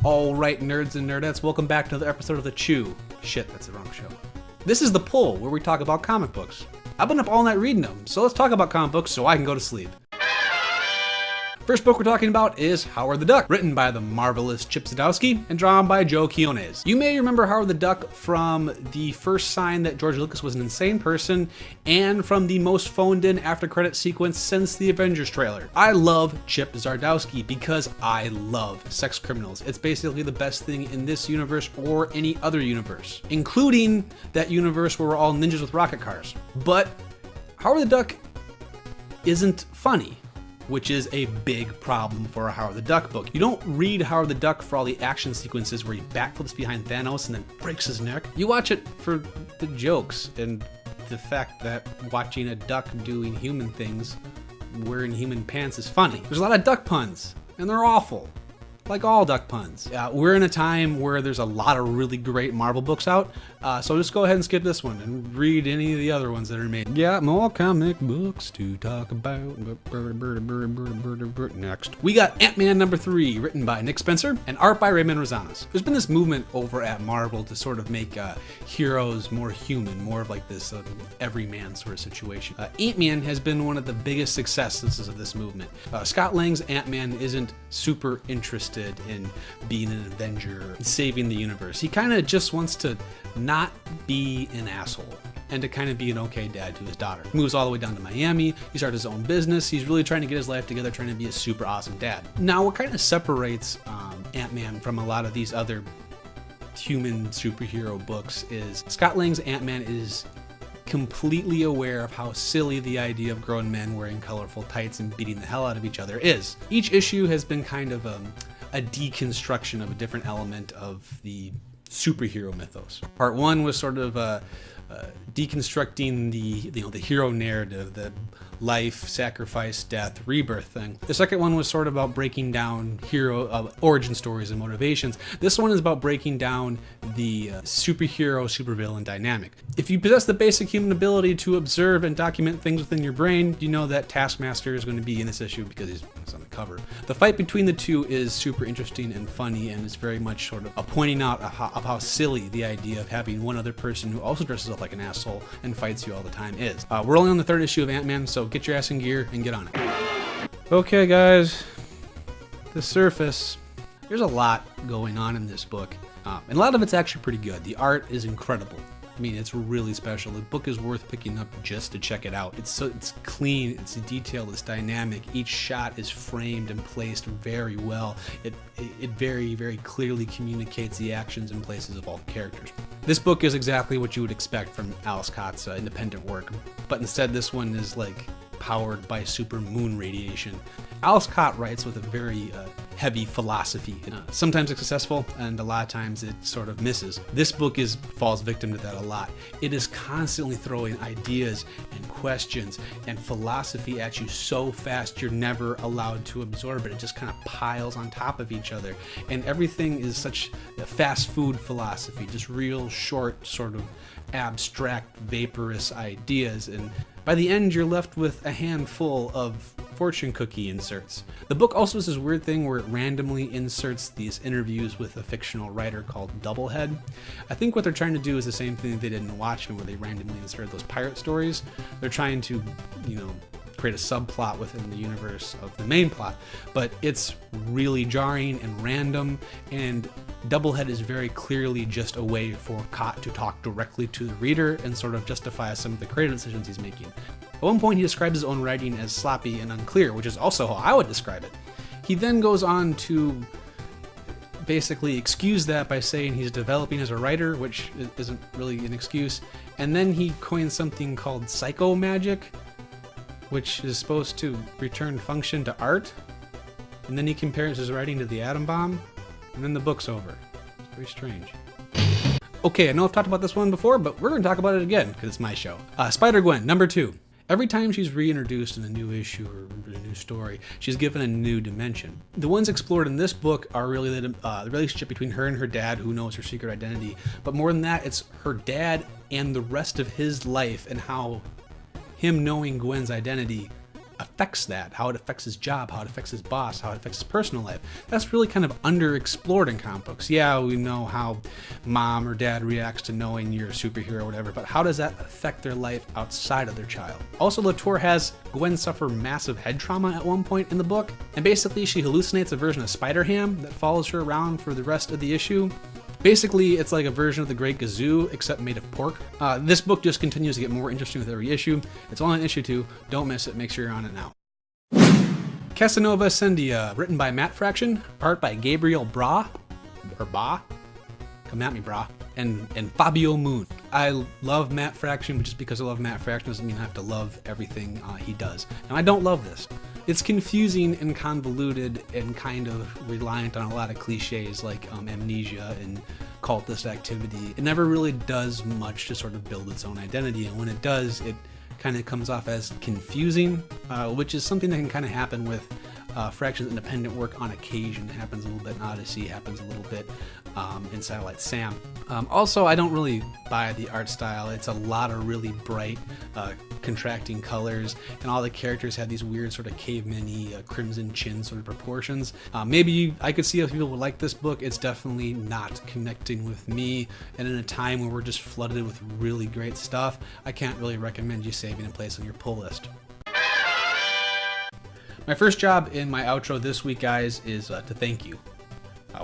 All right, nerds and nerdettes, welcome back to another episode of The Chew. Shit, that's the wrong show. This is The Pull, where we talk about comic books. I've been up all night reading them, so let's talk about comic books so I can go to sleep. First book we're talking about is Howard the Duck, written by the marvelous Chip Zdarsky and drawn by Joe Quinones. You may remember Howard the Duck from the first sign that George Lucas was an insane person, and from the most phoned in after credit sequence since the Avengers trailer. I love Chip Zdarsky because I love sex criminals. It's basically the best thing in this universe or any other universe, including that universe where we're all ninjas with rocket cars. But Howard the Duck isn't funny, which is a big problem for a Howard the Duck book. You don't read Howard the Duck for all the action sequences where he backflips behind Thanos and then breaks his neck. You watch it for the jokes and the fact that watching a duck doing human things wearing human pants is funny. There's a lot of duck puns, and they're awful. Like all duck puns. We're in a time where there's a lot of really great Marvel books out, so just go ahead and skip this one and read any of the other ones that are made. Got more comic books to talk about. Next. We got Ant-Man #3, written by Nick Spencer and art by Raymond Rosales. There's been this movement over at Marvel to sort of make heroes more human, more of like this everyman sort of situation. Ant-Man has been one of the biggest successes of this movement. Scott Lang's Ant-Man isn't super interested in being an Avenger, saving the universe. He kind of just wants to not be an asshole and to kind of be an okay dad to his daughter. He moves all the way down to Miami. He started his own business. He's really trying to get his life together, trying to be a super awesome dad. Now, what kind of separates Ant-Man from a lot of these other human superhero books is Scott Lang's Ant-Man is completely aware of how silly the idea of grown men wearing colorful tights and beating the hell out of each other is. Each issue has been kind of a deconstruction of a different element of the superhero mythos. Part 1 was sort of deconstructing the hero narrative, the life, sacrifice, death, rebirth thing. The second one was sort of about breaking down hero origin stories and motivations. This one is about breaking down the superhero-supervillain dynamic. If you possess the basic human ability to observe and document things within your brain, you know that Taskmaster is going to be in this issue because he's on the cover. The fight between the two is super interesting and funny, and it's very much sort of pointing out of how silly the idea of having one other person who also dresses up like an asshole and fights you all the time is. We're only on the 3rd issue of Ant-Man, so get your ass in gear and get on it. Okay guys, the surface. There's a lot going on in this book, and a lot of it's actually pretty good. The art is incredible. I mean, it's really special. The book is worth picking up just to check it out. It's clean, it's detailed, it's dynamic. Each shot is framed and placed very well. It very, very clearly communicates the actions and places of all the characters. This book is exactly what you would expect from Alice Cott's independent work, but instead this one is like powered by super moon radiation. Alice Cott writes with a very heavy philosophy. Sometimes it's successful, and a lot of times it sort of misses. This book falls victim to that a lot. It is constantly throwing ideas and questions and philosophy at you so fast you're never allowed to absorb it. It just kind of piles on top of each other, and everything is such a fast food philosophy, just real short, sort of abstract, vaporous ideas, and by the end you're left with a handful of fortune cookie inserts. The book also has this weird thing where it randomly inserts these interviews with a fictional writer called Doublehead. I think what they're trying to do is the same thing that they did in Watchmen, where they randomly inserted those pirate stories. They're trying to, create a subplot within the universe of the main plot, but it's really jarring and random, and Doublehead is very clearly just a way for Cott to talk directly to the reader and sort of justify some of the creative decisions he's making. At one point he describes his own writing as sloppy and unclear, which is also how I would describe it. He then goes on to basically excuse that by saying he's developing as a writer, which isn't really an excuse, and then he coins something called psycho magic, which is supposed to return function to art, and then he compares his writing to the atom bomb, and then the book's over. It's very strange. Okay, I know I've talked about this one before, but we're going to talk about it again, because it's my show. Spider-Gwen, #2. Every time she's reintroduced in a new issue or a new story, she's given a new dimension. The ones explored in this book are really the relationship between her and her dad, who knows her secret identity, but more than that, it's her dad and the rest of his life, and how him knowing Gwen's identity affects that, how it affects his job, how it affects his boss, how it affects his personal life. That's really kind of underexplored in comic books. Yeah, we know how mom or dad reacts to knowing you're a superhero or whatever, but how does that affect their life outside of their child? Also, Latour has Gwen suffer massive head trauma at one point in the book, and basically she hallucinates a version of Spider-Ham that follows her around for the rest of the issue. Basically, it's like a version of the Great Gazoo, except made of pork. This book just continues to get more interesting with every issue. It's only on issue 2. Don't miss it. Make sure you're on it now. Casanova Acedia, written by Matt Fraction, art by Gabriel Bra, or Ba, come at me, Bra, and Fabio Moon. I love Matt Fraction, but just because I love Matt Fraction doesn't mean I have to love everything he does. And I don't love this. It's confusing and convoluted and kind of reliant on a lot of cliches like amnesia and cultist activity. It never really does much to sort of build its own identity, and when it does, it kind of comes off as confusing, which is something that can kind of happen with Fraction's independent work on occasion. It happens a little bit in Odyssey, happens a little bit in Satellite Sam. Also, I don't really buy the art style. It's a lot of really bright, contracting colors, and all the characters have these weird sort of caveman-y, crimson chin sort of proportions. Maybe I could see if people would like this book. It's definitely not connecting with me, and in a time where we're just flooded with really great stuff, I can't really recommend you saving a place on your pull list. My first job in my outro this week, guys, is to thank you.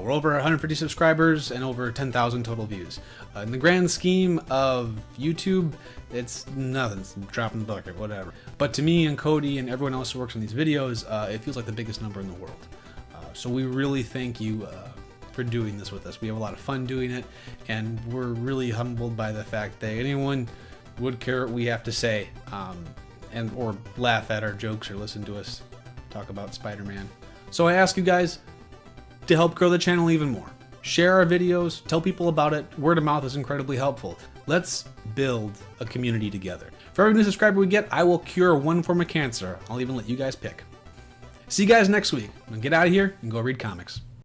We're over 150 subscribers and over 10,000 total views. In the grand scheme of YouTube, it's nothing. It's a drop in the bucket, whatever. But to me and Cody and everyone else who works on these videos, it feels like the biggest number in the world. So we really thank you for doing this with us. We have a lot of fun doing it, and we're really humbled by the fact that anyone would care what we have to say, or laugh at our jokes or listen to us talk about Spider-Man. So I ask you guys to help grow the channel even more. Share our videos, tell people about it. Word of mouth is incredibly helpful. Let's build a community together. For every new subscriber we get, I will cure one form of cancer. I'll even let you guys pick. See you guys next week. Now get out of here and go read comics.